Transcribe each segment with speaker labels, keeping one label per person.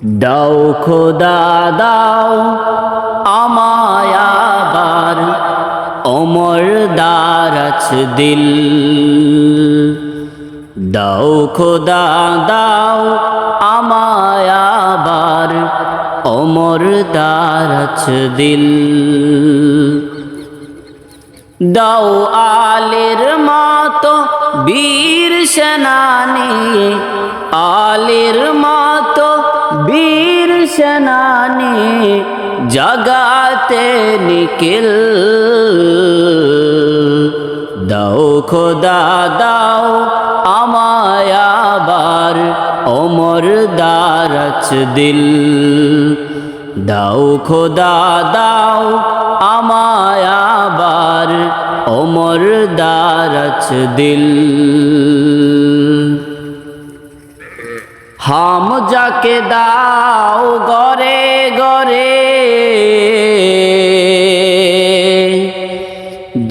Speaker 1: দাও খোদা দাও আমায় আবার ওমর দারাজ দিল। দাও খোদা দাও আমায় আবার ওমর দারাজ দিল। দাও আলের মতো বীর সেনানী, আলের মতো বীর সেনানী জাগাতে নিখিল। দাও খোদা দাও আমায় আবার ওমর দারাজ দিল। দাও খোদা দাও আমায় আবার ওমর দারাজ দিল। হাম যাকে দাও গরে গরে,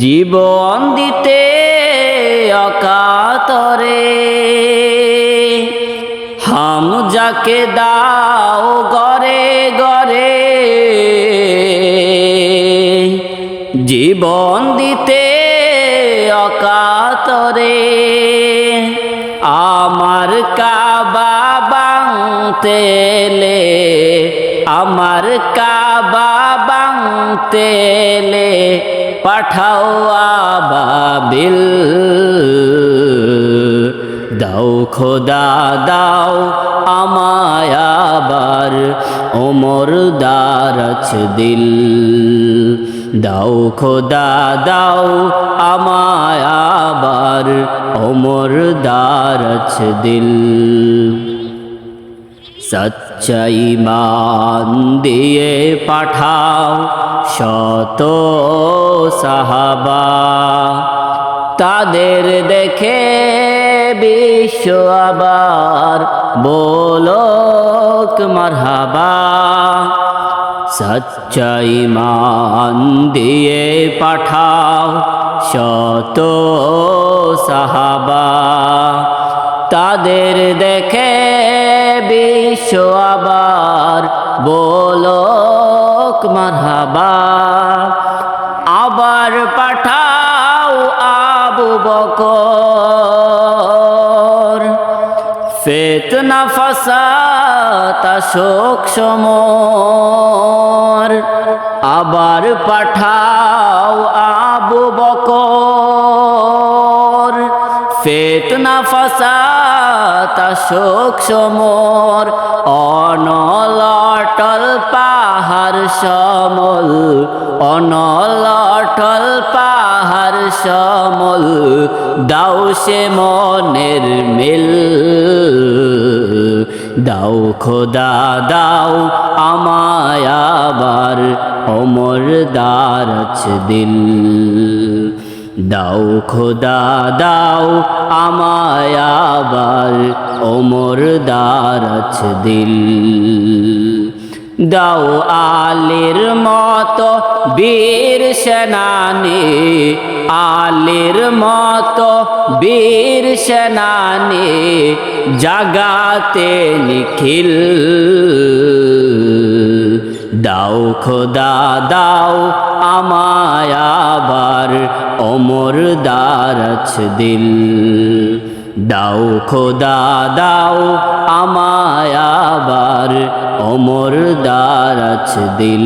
Speaker 1: জীবন দিতে অকাতরে। হাম যাকে দাও গরে গরে, জীবন দিতে অকাতরে। আমার কাবা বাংতেলে, আমার কাবা বাংতেলে পাঠাও আবাবিল। দাও খোদা দাও আমায় আবার ওমর দারাজ দিল। দাও খোদা দাও আমায় আবার ওমর দারাজ দিল। সচ্চা ঈমান দিয়ে পাঠাও শত সাহাবা, তাদের দেখে বিশ্ব আবার বলোক মারহাবা। সচ্চা ঈমান দিয়ে পাঠাও শত সাহাবা, তাদের দেখে বিশ্ব আবার বলোক মারহাবা। আবার পাঠাও আবু বকর, ফিতনা ফাসাদ শোক সমর। আবার পাঠাও আবু বকর, ফিতনা ফাসাদ শোক সমর। অনল অটল পাহাড় সমল, অনল অটল পাহাড় সমল। দাও সে মনের মিল। দাও খোদা দাও আমায় আবার ওমর দারাজ দিল। দাও খোদা দাও আমায় আবার ওমর দারাজ দিল। দাও আলের মতো বীর সেনানী, আলের মতো বীর সেনানী জাগাতে নিখিল। দাও খোদা দাও আমায় আবার ওমর দারাজ দিল। দাও খোদা দাও আমায় আবার ওমর দারাজ দিল।